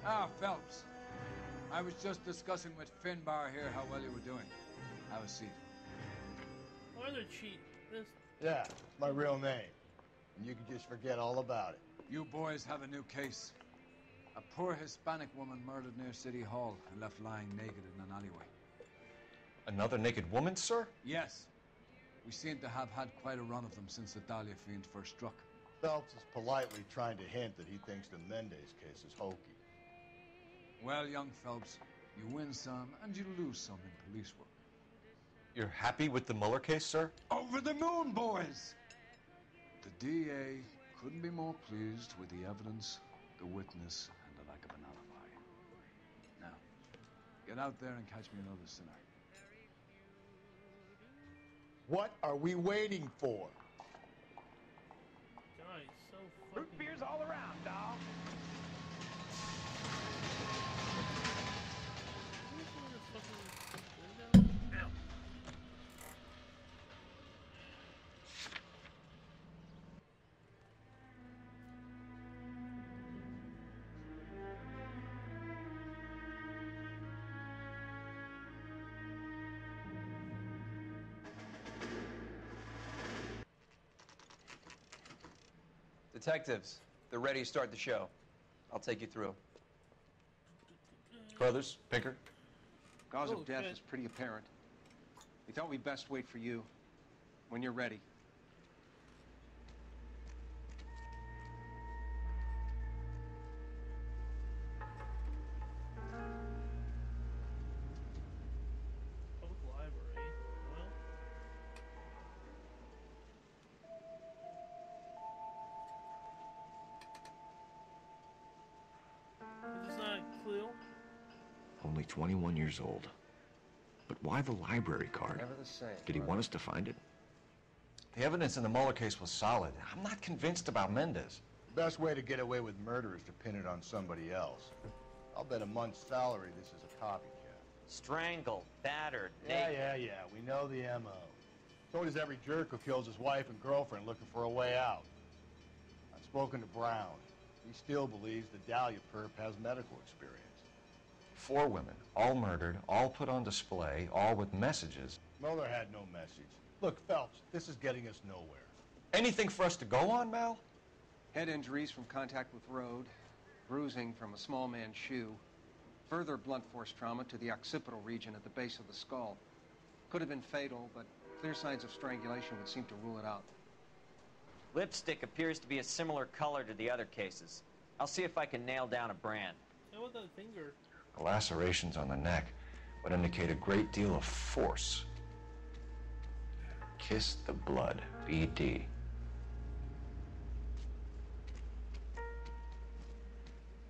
Ah, Phelps. I was just discussing with Finbar here how well you were doing. Have a seat. Why are they cheat? This. Yeah, it's my real name. And you can just forget all about it. You boys have a new case. A poor Hispanic woman murdered near City Hall and left lying naked in an alleyway. Another naked woman, sir? Yes. We seem to have had quite a run of them since the Dahlia fiend first struck. Phelps is politely trying to hint that he thinks the Mendez case is hokey. Well, young Phelps, you win some and you lose some in police work. You're happy with the Mueller case, sir? Over the moon, boys! The DA couldn't be more pleased with the evidence, the witness, and the lack of an alibi. Now, get out there and catch me another sinner. What are we waiting for? Guy, so fucking. Root beers all around, dog. Ow. Detectives, they're ready to start the show. I'll take you through. Brothers, Pinker? Cause Oh, of death shit. is pretty apparent. We thought we'd best wait for you when you're ready. Public library. Well. Is this not a clue? Only 21 years old. But why the library card? Never the same. Did he want us to find it? The evidence in the Mueller case was solid. I'm not convinced about Mendez. The best way to get away with murder is to pin it on somebody else. I'll bet a month's salary this is a copycat. Strangled, battered, Yeah. We know the M.O. So does every jerk who kills his wife and girlfriend looking for a way out. I've spoken to Brown. He still believes the Dahlia perp has medical experience. 4 women, all murdered, all put on display, all with messages. Mueller had no message. Look, Phelps, this is getting us nowhere. Anything for us to go on, Mal? Head injuries from contact with road, bruising from a small man's shoe, further blunt force trauma to the occipital region at the base of the skull. Could have been fatal, but clear signs of strangulation would seem to rule it out. Lipstick appears to be a similar color to the other cases. I'll see if I can nail down a brand. How about that finger? The lacerations on the neck would indicate a great deal of force. Kiss the blood, BD.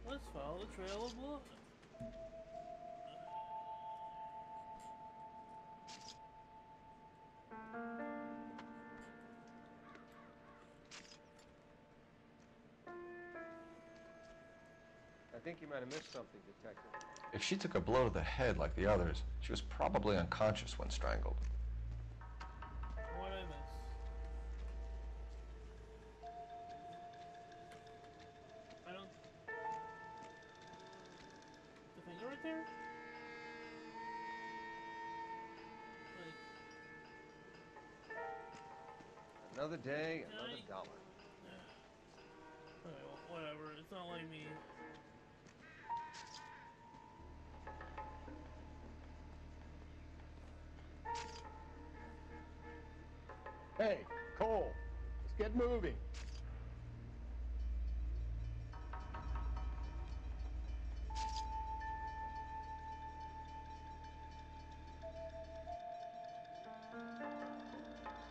Let's follow the trail of blood. I think you might have missed something, Detective. If she took a blow to the head like the others, she was probably unconscious when strangled. What I miss? I don't. The finger right there? Like. Another day, another dollar. Okay, well, whatever. It's not like me. Hey, Cole, let's get moving.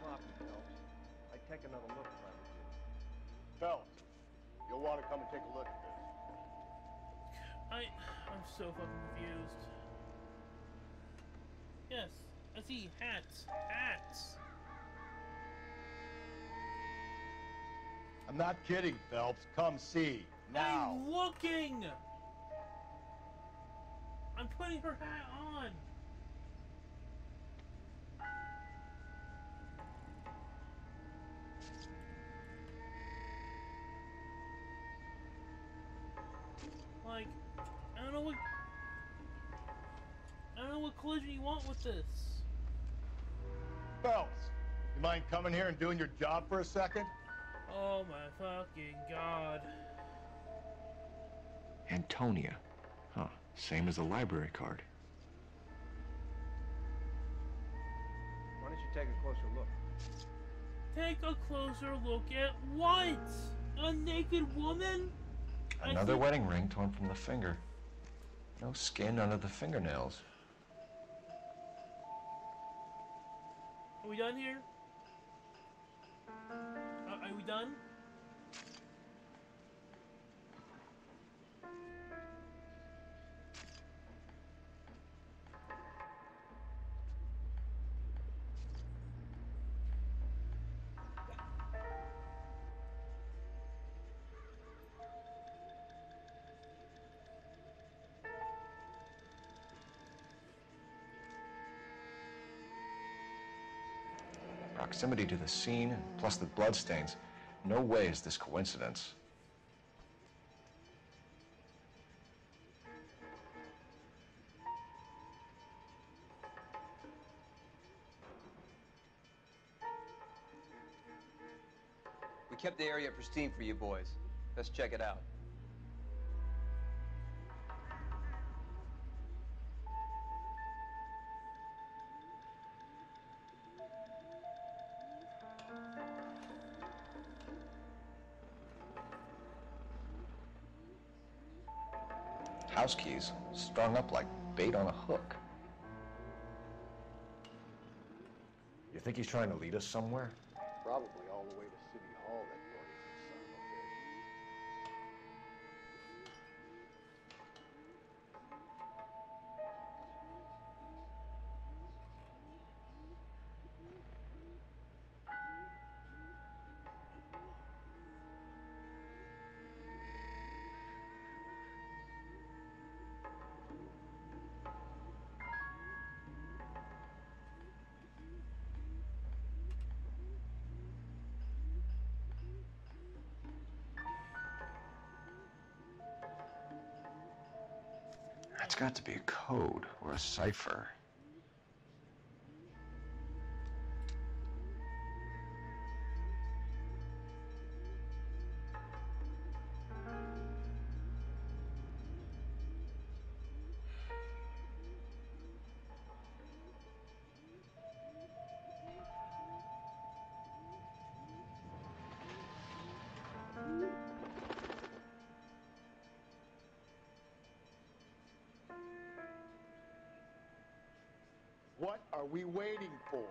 Sloppy, Phelps. I'd take another look if I was you. Phelps, you'll want to come and take a look at this. I'm so fucking confused. Yes, I see hats. Hats! I'm not kidding, Phelps. Come see. Now. I'm looking! I'm putting her hat on! Like, don't know what... I don't know what collision you want with this. Phelps, you mind coming here and doing your job for a second? Oh my fucking god. Antonia. Huh. Same as the library card. Why don't you take a closer look? Take a closer look at what? A naked woman? Another wedding ring torn from the finger. No skin under the fingernails. Are we done here? Are we done? Proximity to the scene, plus the bloodstains. No way is this coincidence. We kept the area pristine for you boys. Let's check it out. House keys strung up like bait on a hook. You think he's trying to lead us somewhere? Probably all the way to City Hall, that brazen son of a bitch. That's got to be a code or a cipher. What are we waiting for?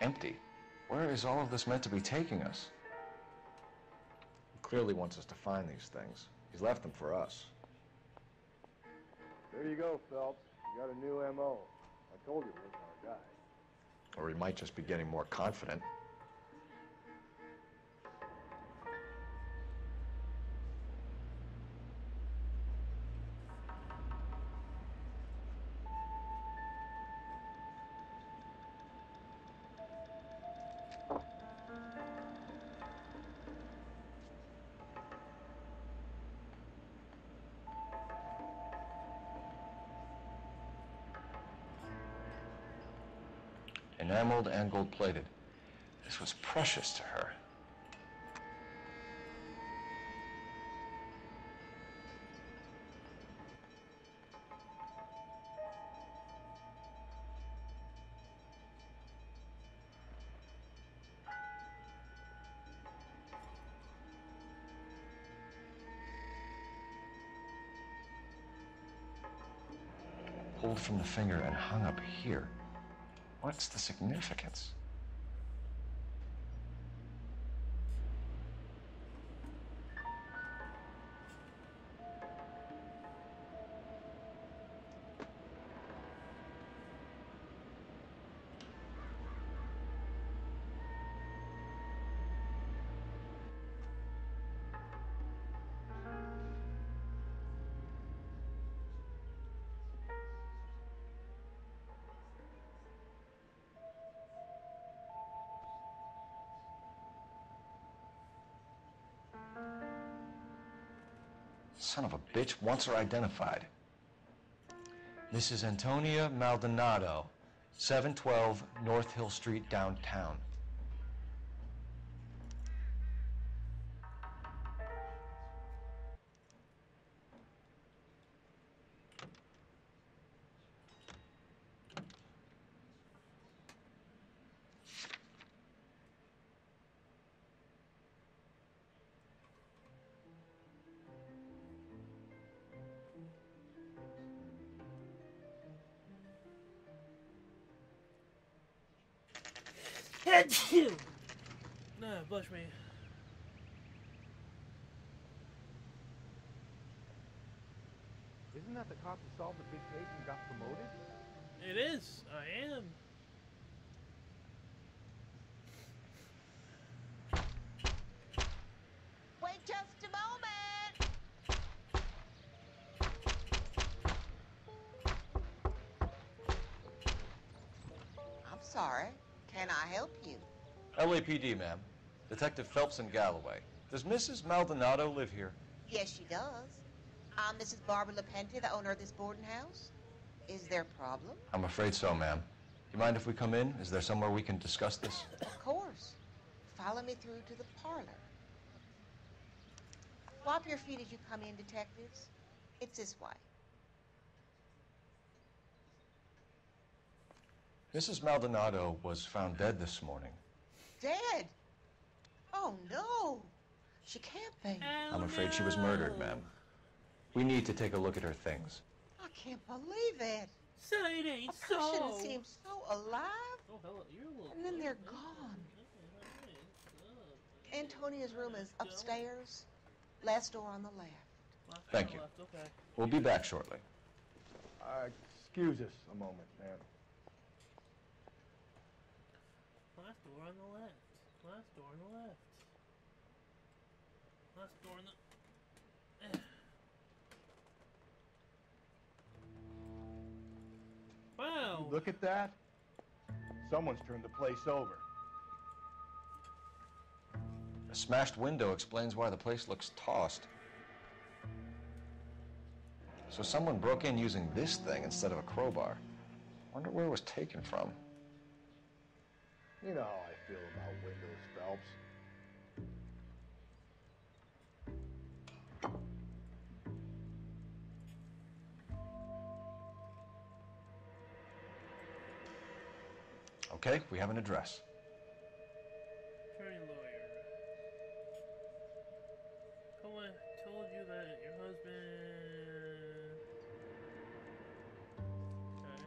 Empty. Where is all of this meant to be taking us? He clearly wants us to find these things. He's left them for us. There you go, Phelps. You got a new M.O. I told you it wasn't our guy. Or he might just be getting more confident. Enameled and gold-plated. This was precious to her. Pulled from the finger and hung up here. What's the significance? Son of a bitch wants her identified. This is Antonia Maldonado, 712 North Hill Street, downtown. Achoo! Nah, bless me. Isn't that the cop who solved the big case and got promoted? It is. I am. Wait just a moment. I'm sorry. Can I help you? LAPD, ma'am. Detective Phelps and Galloway. Does Mrs. Maldonado live here? Yes, she does. I'm Mrs. Barbara LaPente, the owner of this boarding house. Is there a problem? I'm afraid so, ma'am. Do you mind if we come in? Is there somewhere we can discuss this? Of course. Follow me through to the parlor. Wipe your feet as you come in, detectives. It's this way. Mrs. Maldonado was found dead this morning. Dead? Oh, no. She can't be. I'm afraid she was murdered, ma'am. We need to take a look at her things. I can't believe it. So it ain't A person so. that seems so alive, Oh, hello. You're a little. and then they're gone. Antonia's room is upstairs, last door on the left. Thank you. Okay. We'll be back shortly. Excuse us a moment, ma'am. Last door on the left. Last door on the left. Last door on the. Wow. Look at that. Someone's turned the place over. A smashed window explains why the place looks tossed. So someone broke in using this thing instead of a crowbar. Wonder where it was taken from. You know how I feel about windows, Phelps. Okay, we have an address. Attorney lawyer. Cohen told you that your husband. Okay.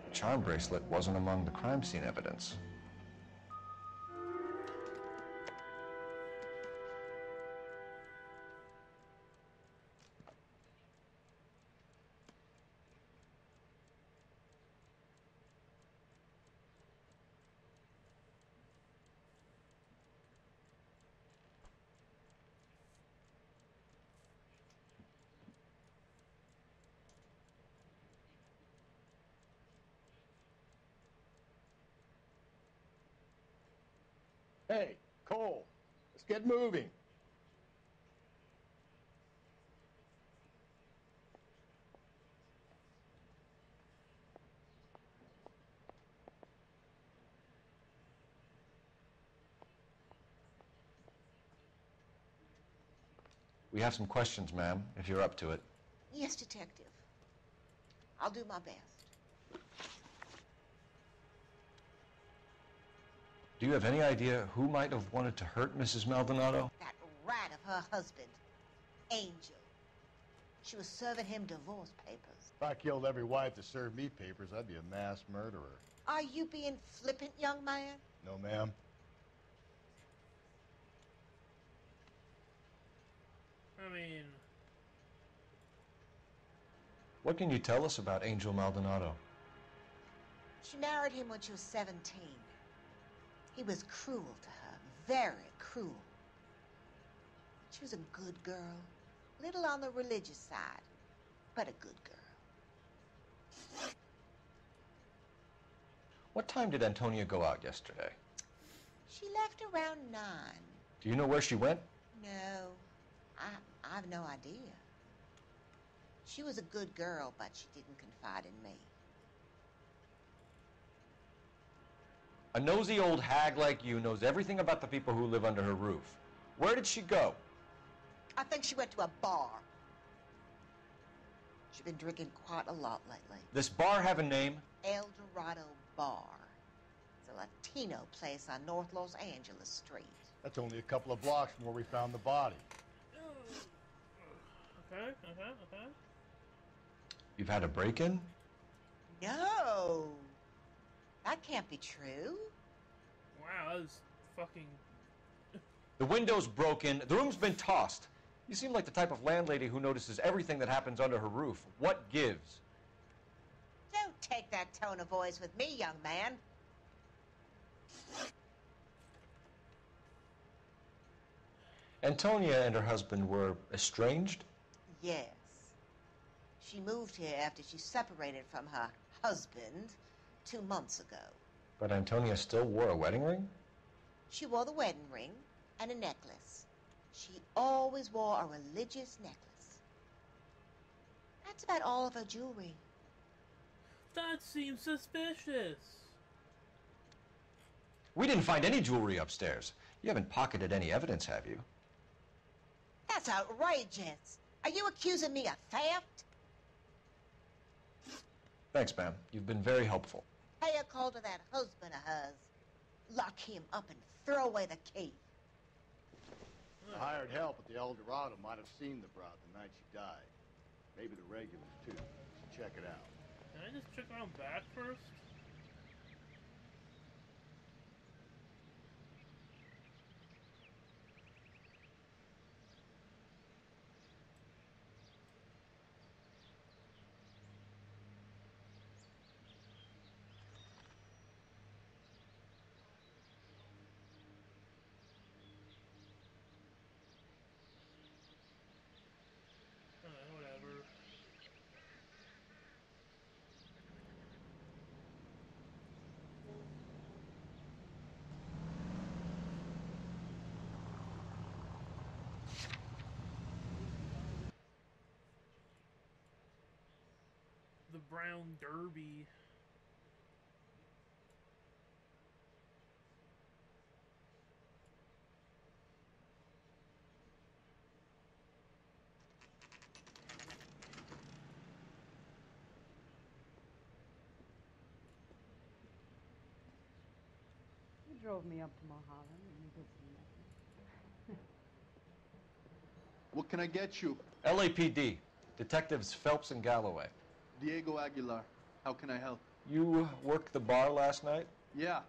The charm bracelet wasn't among the crime scene evidence. Hey, Cole, let's get moving. We have some questions, ma'am, if you're up to it. Yes, detective. I'll do my best. Do you have any idea who might have wanted to hurt Mrs. Maldonado? That rat of her husband, Angel. She was serving him divorce papers. If I killed every wife that served me papers, I'd be a mass murderer. Are you being flippant, young man? No, ma'am. I mean, What can you tell us about Angel Maldonado? She married him when she was 17. He was cruel to her, very cruel. She was a good girl, little on the religious side, but a good girl. What time did Antonia go out yesterday? She left around 9. Do you know where she went? No, I have no idea. She was a good girl, but she didn't confide in me. A nosy old hag like you knows everything about the people who live under her roof. Where did she go? I think she went to a bar. She's been drinking quite a lot lately. This bar have a name? El Dorado Bar. It's a Latino place on North Los Angeles Street. That's only a couple of blocks from where we found the body. Okay. You've had a break-in? No. That can't be true. Wow, that was fucking... The window's broken. The room's been tossed. You seem like the type of landlady who notices everything that happens under her roof. What gives? Don't take that tone of voice with me, young man. Antonia and her husband were estranged? Yes. She moved here after she separated from her husband 2 months ago. But Antonia still wore a wedding ring? She wore the wedding ring and a necklace. She always wore a religious necklace. That's about all of her jewelry. That seems suspicious. We didn't find any jewelry upstairs. You haven't pocketed any evidence, have you? That's outrageous. Are you accusing me of theft? Thanks, ma'am. You've been very helpful. Pay a call to that husband of hers. Lock him up and throw away the key. The hired help at the El Dorado might have seen the broad the night she died. Maybe the regulars, too. Should check it out. Can I just check around back first? Whatever. The Brown Derby. He drove me up to Mulholland and we did some nothing. What can I get you? LAPD. Detectives Phelps and Galloway. Diego Aguilar. How can I help? You worked the bar last night? Yeah,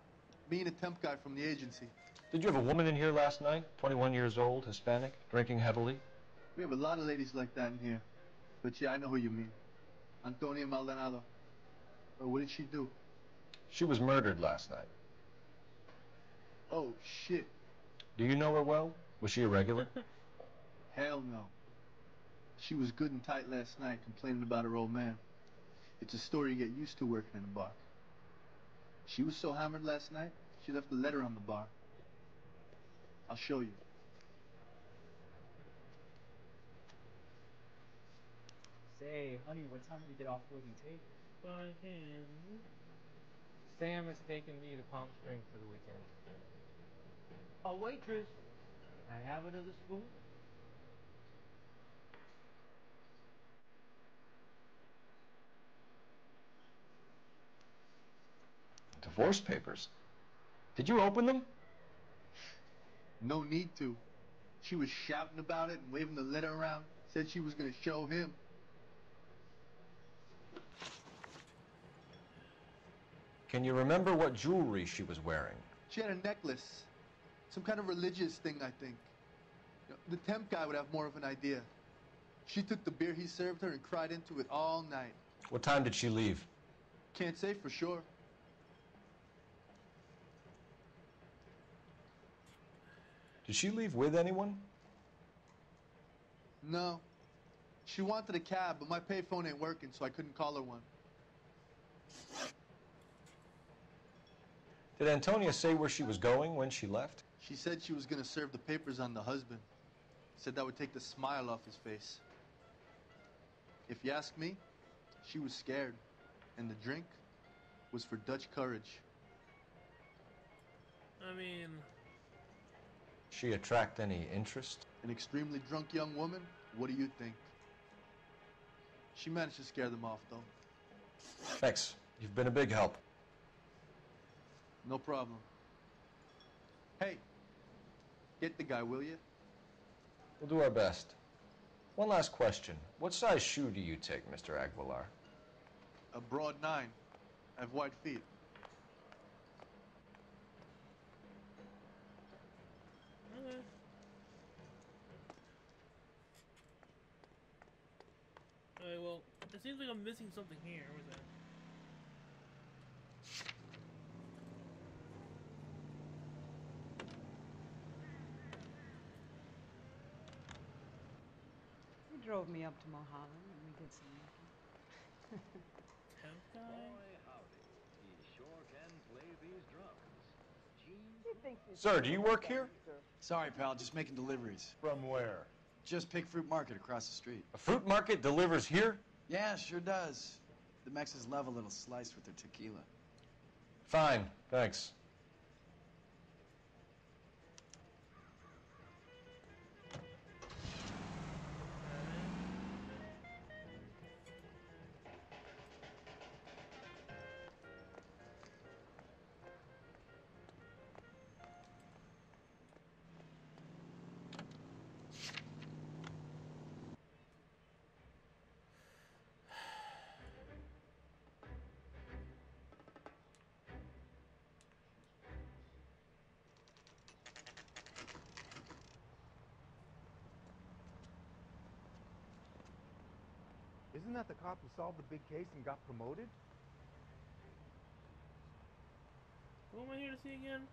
me and a temp guy from the agency. Did you have a woman in here last night? 21 years old, Hispanic, drinking heavily? We have a lot of ladies like that in here. But yeah, I know who you mean. Antonia Maldonado. What did she do? She was murdered last night. Oh, shit. Do you know her well? Was she a regular? Hell no. She was good and tight last night, complaining about her old man. It's a story you get used to working in a bar. She was so hammered last night, she left a letter on the bar. I'll show you. Say, honey, what time do we get off William Tate? By hand. Sam is taking me to Palm Springs for the weekend. A waitress. I have another spoon? Divorce papers. Did you open them? No need to. She was shouting about it and waving the letter around. Said she was going to show him. Can you remember what jewelry she was wearing? She had a necklace. Some kind of religious thing, I think. The temp guy would have more of an idea. She took the beer he served her and cried into it all night. What time did she leave? Can't say for sure. Did she leave with anyone? No. She wanted a cab, but my payphone ain't working, so I couldn't call her one. Did Antonia say where she was going when she left? She said she was gonna serve the papers on the husband. Said that would take the smile off his face. If you ask me, she was scared. And the drink was for Dutch courage. I mean... She attract any interest? An extremely drunk young woman? What do you think? She managed to scare them off, though. Thanks. You've been a big help. No problem. Hey, get the guy, will you? We'll do our best. One last question. What size shoe do you take, Mr. Aguilar? A broad 9. I have wide feet. Okay. Alright, well, it seems like I'm missing something here. Where's that? He drove me up to Mulholland and we did some looking. Sir, do you work here? Sorry, pal, just making deliveries. From where? Just Pig Fruit Market across the street. A fruit market delivers here? Yeah, sure does. The Mexes love a little slice with their tequila. Fine, thanks. Isn't that the cop who solved the big case and got promoted? Who am I here to see again?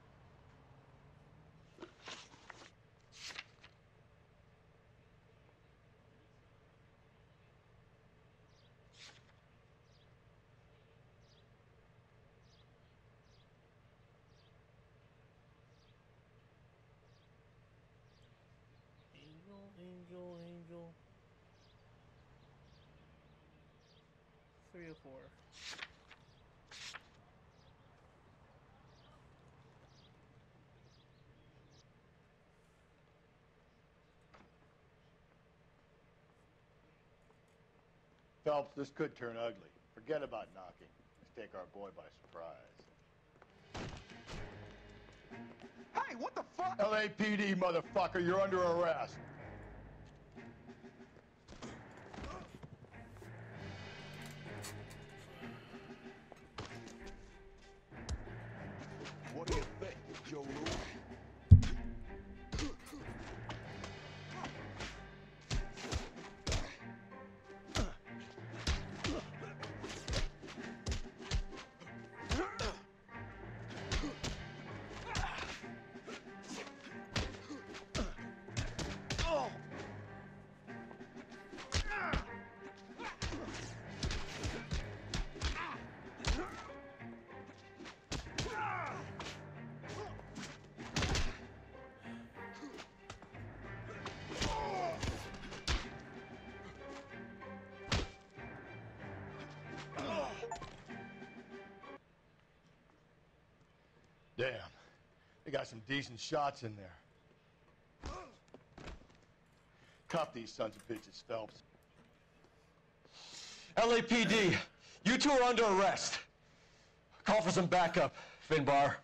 Angel. 304. Phelps, this could turn ugly. Forget about knocking. Let's take our boy by surprise. Hey, what the fuck? LAPD, motherfucker, you're under arrest. What do you think, Joe Lou? Damn. They got some decent shots in there. Cuff these sons of bitches, Phelps. LAPD, you two are under arrest. Call for some backup, Finbar.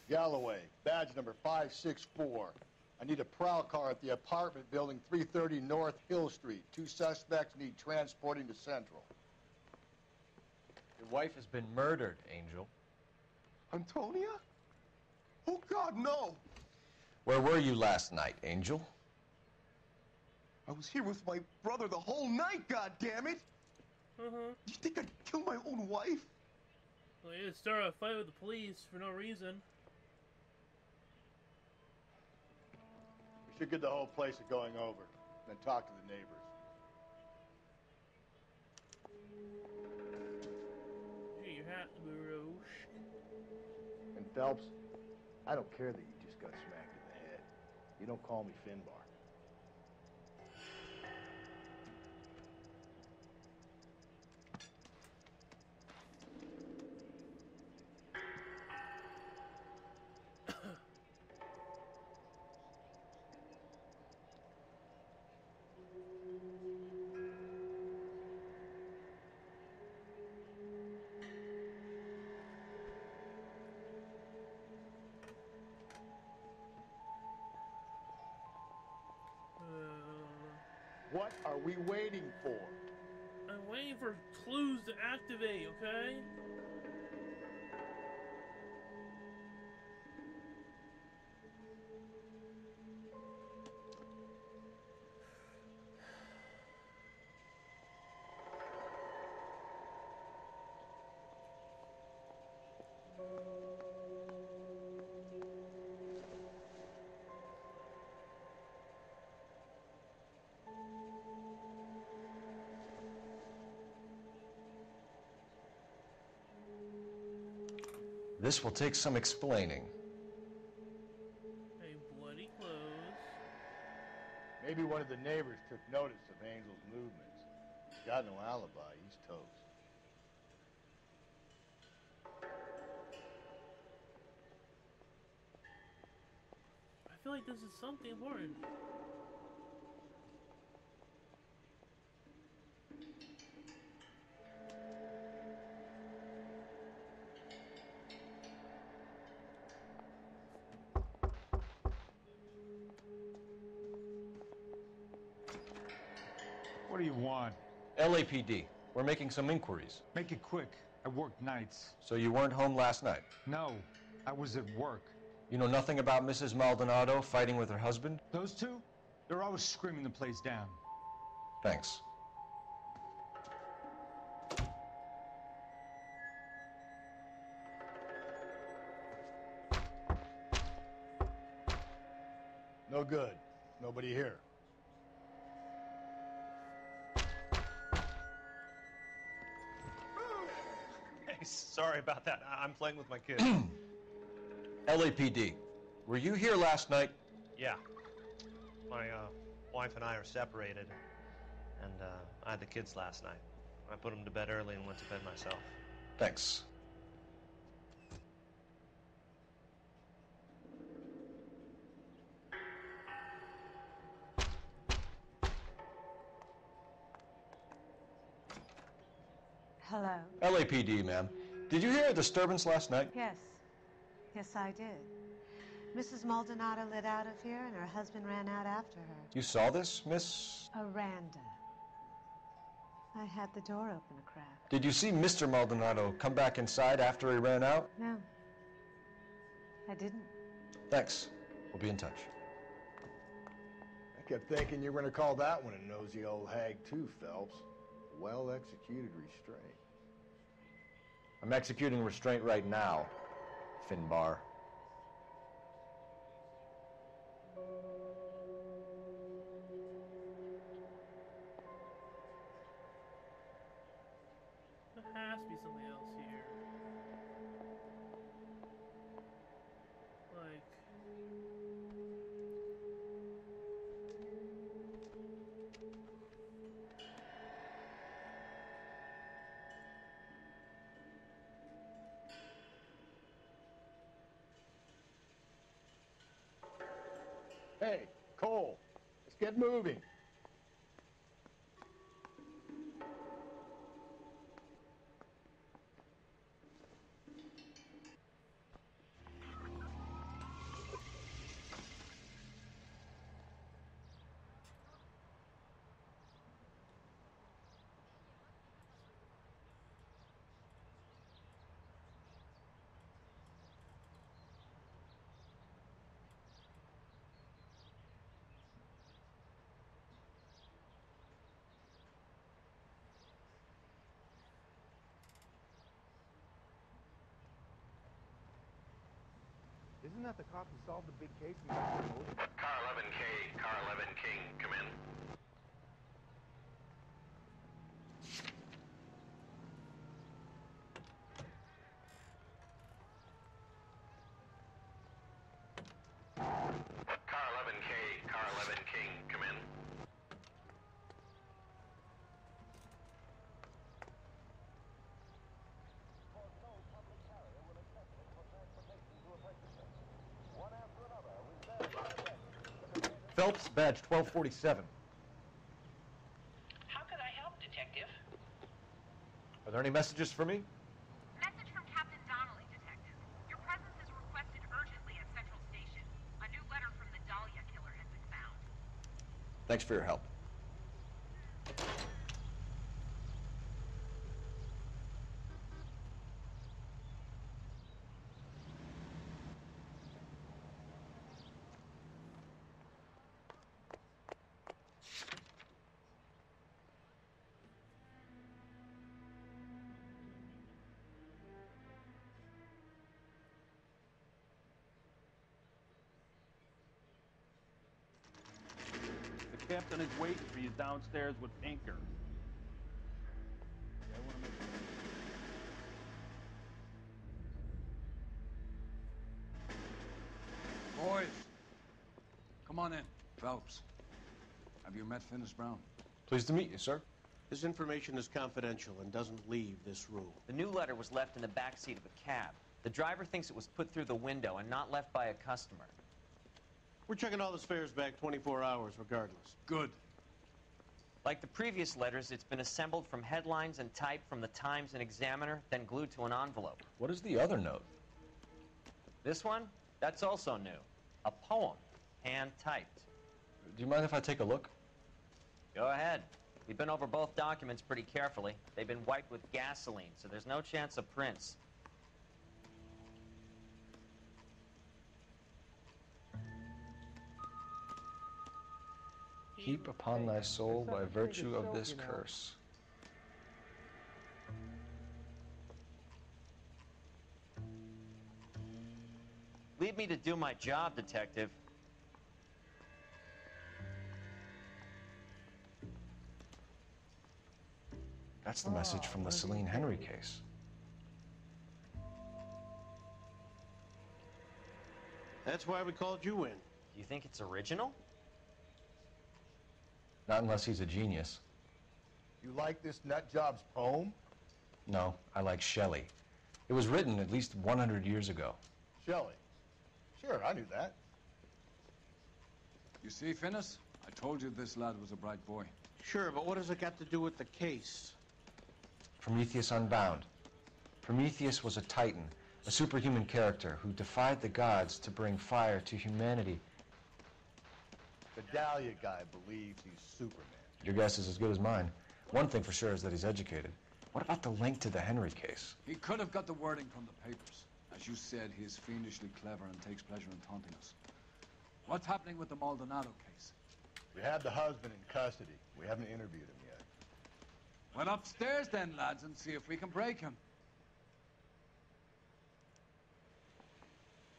Galloway, badge number 564. I need a prowl car at the apartment building 330 North Hill Street. 2 suspects need transporting to Central. Your wife has been murdered, Angel. Antonia? Oh, God, no! Where were you last night, Angel? I was here with my brother the whole night, goddammit! You think I'd kill my own wife? Well, you start a fight with the police for no reason. We should get the whole place going over, then talk to the neighbors. Barouche. And Phelps, I don't care that you just got smacked in the head. You don't call me Finbar. What are we waiting for? I'm waiting for clues to activate, okay? This will take some explaining. Hey, bloody clothes. Maybe one of the neighbors took notice of Angel's movements. He's got no alibi. He's toast. I feel like this is something important. What do you want? LAPD. We're making some inquiries. Make it quick. I work nights. So you weren't home last night? No, I was at work. You know nothing about Mrs. Maldonado fighting with her husband? Those two? They're always screaming the place down. Thanks. No good. Nobody here. Hey, sorry about that. I'm playing with my kids. LAPD. Were you here last night? Yeah. My wife and I are separated, and I had the kids last night. I put them to bed early and went to bed myself. Thanks. Hello? LAPD, ma'am. Did you hear a disturbance last night? Yes. Yes, I did. Mrs. Maldonado lit out of here, and her husband ran out after her. You saw this, Miss? Aranda. I had the door open a crack. Did you see Mr. Maldonado come back inside after he ran out? No. I didn't. Thanks. We'll be in touch. I kept thinking you were going to call that one a nosy old hag too, Phelps. Well-executed restraint. I'm executing restraint right now, Finbar. There has to be something else here. Like... Hey, Cole, let's get moving. Isn't that the cop who solved the big case we got promoted? Car 11K, Car 11 King, come in. Phelps, badge 1247. How could I help, Detective? Are there any messages for me? Message from Captain Donnelly, Detective. Your presence is requested urgently at Central Station. A new letter from the Dahlia killer has been found. Thanks for your help. The captain is waiting for you downstairs with Pinker. Boys, come on in. Phelps, have you met Finis Brown? Pleased to meet you, sir. This information is confidential and doesn't leave this room. The new letter was left in the back seat of a cab. The driver thinks it was put through the window and not left by a customer. We're checking all the fares back 24 hours regardless. Good. Like the previous letters, it's been assembled from headlines and typed from the Times and Examiner, then glued to an envelope. What is the other note? This one? That's also new. A poem, hand-typed. Do you mind if I take a look? Go ahead. We've been over both documents pretty carefully. They've been wiped with gasoline, so there's no chance of prints. Heap upon thy soul by virtue of this curse. Leave me to do my job, Detective. That's the message from the Celine Henry case. That's why we called you in. Do you think it's original? Not unless he's a genius. You like this nutjob's poem? No, I like Shelley. It was written at least 100 years ago. Shelley. Sure, I knew that. You see, Finis? I told you this lad was a bright boy. Sure, but what has it got to do with the case? Prometheus Unbound. Prometheus was a titan, a superhuman character who defied the gods to bring fire to humanity. The Dahlia guy believes he's Superman. Your guess is as good as mine. One thing for sure is that he's educated. What about the link to the Henry case? He could have got the wording from the papers. As you said, he is fiendishly clever and takes pleasure in taunting us. What's happening with the Maldonado case? We have the husband in custody. We haven't interviewed him yet. Well, upstairs then, lads, and see if we can break him.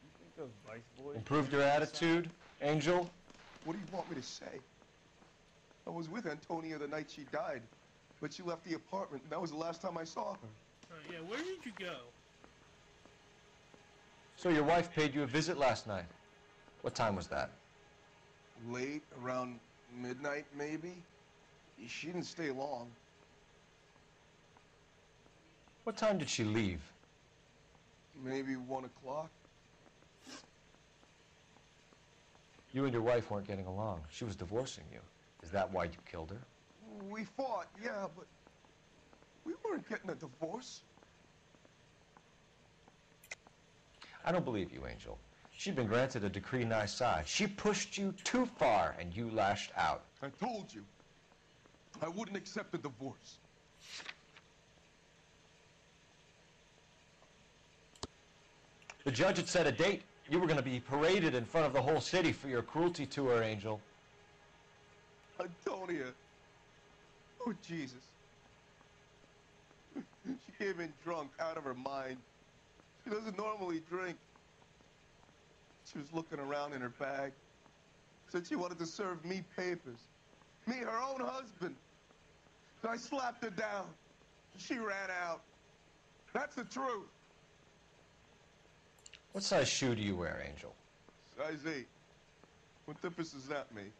You think those Vice Boys... Improved your attitude, Angel? What do you want me to say? I was with Antonia the night she died, but she left the apartment, and that was the last time I saw her. Yeah, where did you go? So your wife paid you a visit last night. What time was that? Late, around midnight, maybe? She didn't stay long. What time did she leave? Maybe 1 o'clock. You and your wife weren't getting along. She was divorcing you. Is that why you killed her? We fought, yeah, but we weren't getting a divorce. I don't believe you, Angel. She'd been granted a decree nisi. She pushed you too far, and you lashed out. I told you. I wouldn't accept a divorce. The judge had set a date. You were going to be paraded in front of the whole city for your cruelty to her, Angel. Antonia. Oh, Jesus. She came in drunk, out of her mind. She doesn't normally drink. She was looking around in her bag. Said she wanted to serve me papers. Me, her own husband. So I slapped her down. She ran out. That's the truth. What size shoe do you wear, Angel? Size 8. What difference does that make?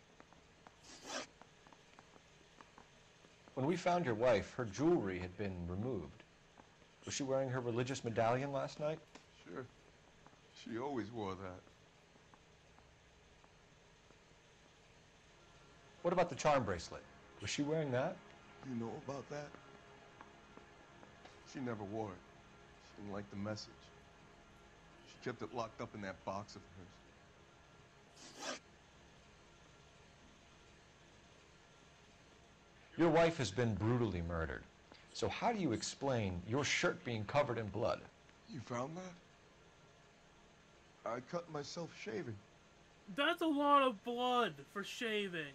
When we found your wife, her jewelry had been removed. Was she wearing her religious medallion last night? Sure. She always wore that. What about the charm bracelet? Was she wearing that? You know about that? She never wore it. She didn't like the message. She kept it locked up in that box of hers. Your wife has been brutally murdered. So how do you explain your shirt being covered in blood? You found that? I cut myself shaving. That's a lot of blood for shaving.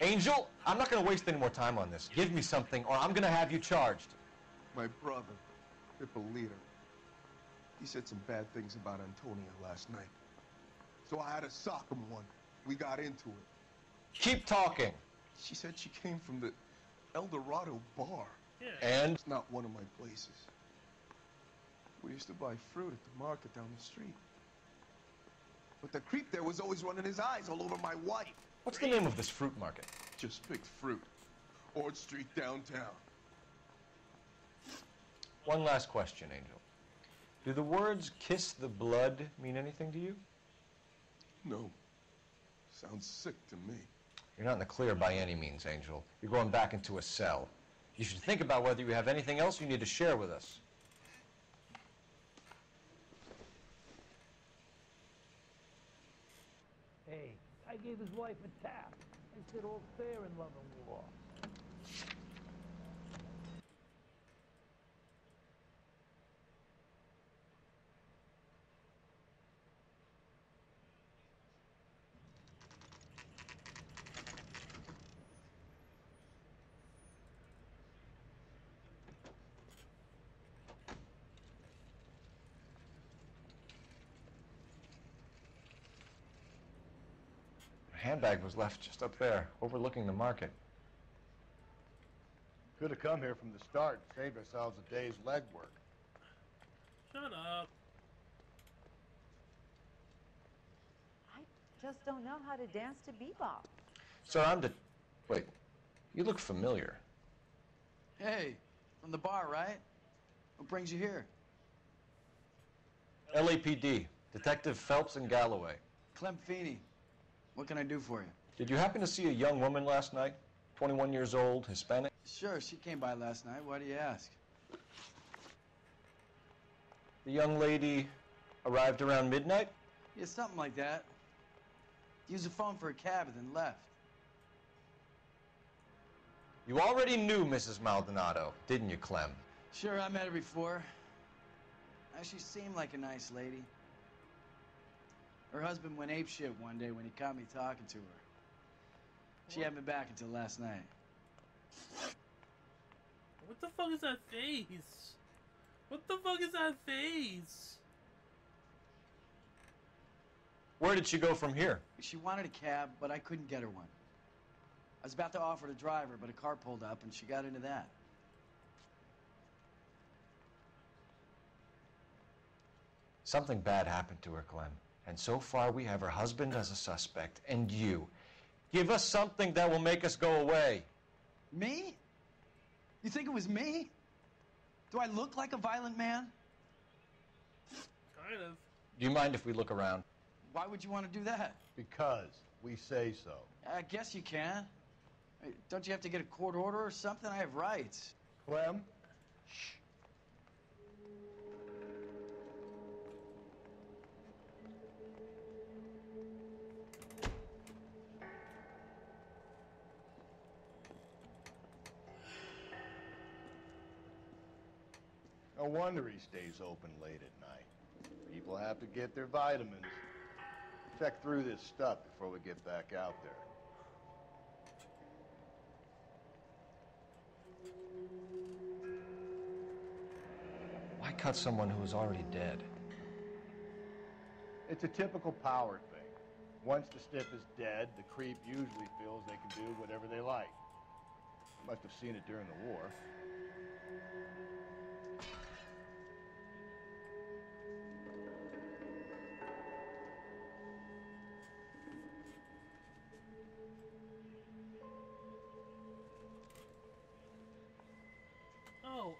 Angel, I'm not going to waste any more time on this. Give me something or I'm going to have you charged. My brother, Hippolyta, he said some bad things about Antonia last night. So I had to sock him one. We got into it. Keep talking. She said she came from the El Dorado bar. Yeah. And? It's not one of my places. We used to buy fruit at the market down the street. But the creep there was always running his eyes all over my wife. What's the name of this fruit market? Just pick fruit. Ord Street downtown. One last question, Angel. Do the words kiss the blood mean anything to you? No. Sounds sick to me. You're not in the clear by any means, Angel. You're going back into a cell. You should think about whether you have anything else you need to share with us. Hey, I gave his wife a tap. I said all fair in love and war. Her handbag was left just up there, overlooking the market. Could have come here from the start and saved ourselves a day's legwork. Shut up. I just don't know how to dance to bebop. Sir, Wait, you look familiar. Hey, from the bar, right? What brings you here? LAPD, Detective Phelps and Galloway. Clem Feeney. What can I do for you? Did you happen to see a young woman last night? 21 years old, Hispanic? Sure, she came by last night. Why do you ask? The young lady arrived around midnight? Yeah, something like that. Used the phone for a cab and then left. You already knew Mrs. Maldonado, didn't you, Clem? Sure, I met her before. She seemed like a nice lady. Her husband went apeshit one day when he caught me talking to her. She hadn't been back until last night. What the fuck is that face? What the fuck is that face? Where did she go from here? She wanted a cab, but I couldn't get her one. I was about to offer to drive her, but a car pulled up and she got into that. Something bad happened to her, Clem. And so far we have her husband as a suspect, and you. Give us something that will make us go away. Me? You think it was me? Do I look like a violent man? Kind of. Do you mind if we look around? Why would you want to do that? Because we say so. I guess you can. Don't you have to get a court order or something? I have rights. Clem? Shh. No wonder he stays open late at night. People have to get their vitamins. Check through this stuff before we get back out there. Why cut someone who is already dead? It's a typical power thing. Once the stiff is dead, the creep usually feels they can do whatever they like. Must have seen it during the war. Oh,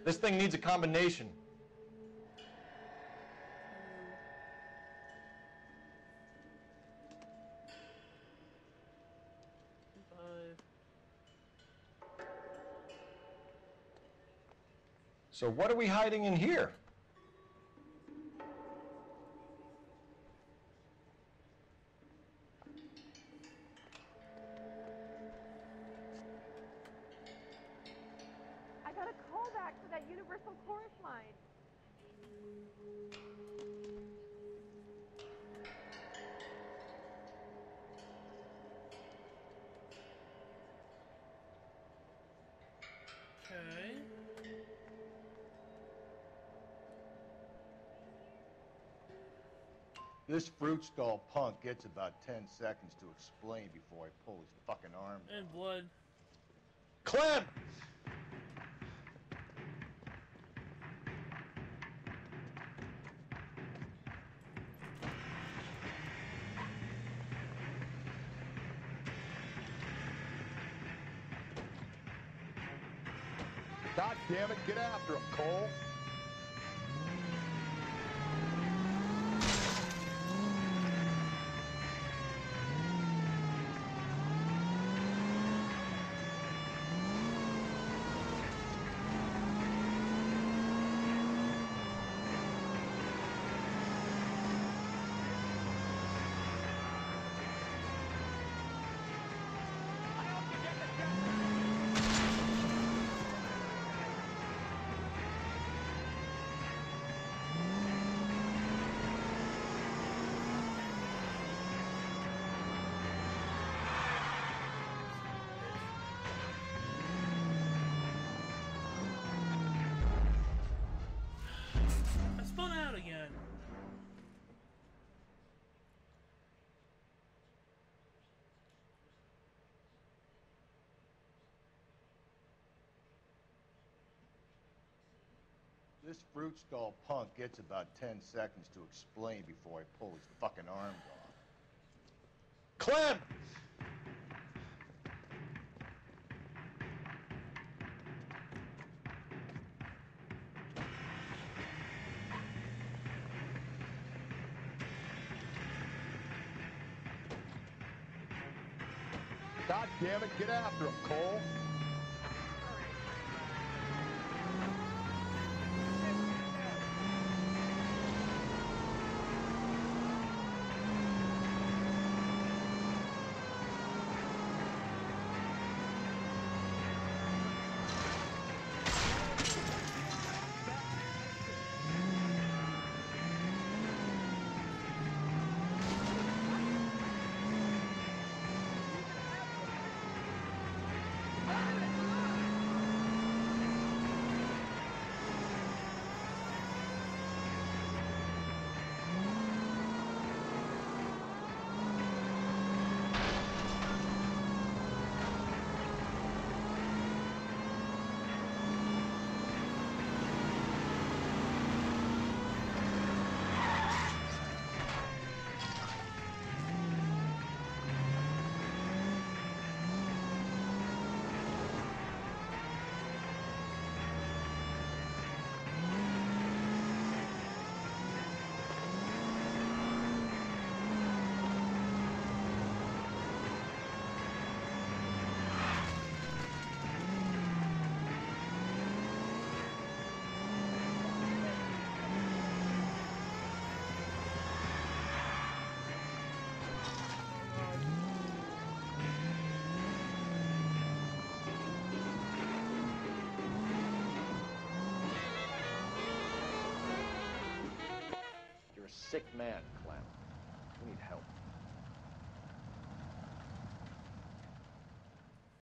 This thing needs a combination. So what are we hiding in here? I got a call back for that universal chorus line. Okay. This fruit stall punk gets about 10 seconds to explain before I pull his fucking arm. And blood. Clem! God damn it, get after him, Cole. I spun out again. This fruit stall punk gets about 10 seconds to explain before I pull his fucking arm off. Clem! God damn it, get after him, Cole. You're a sick man, Clem. We need help.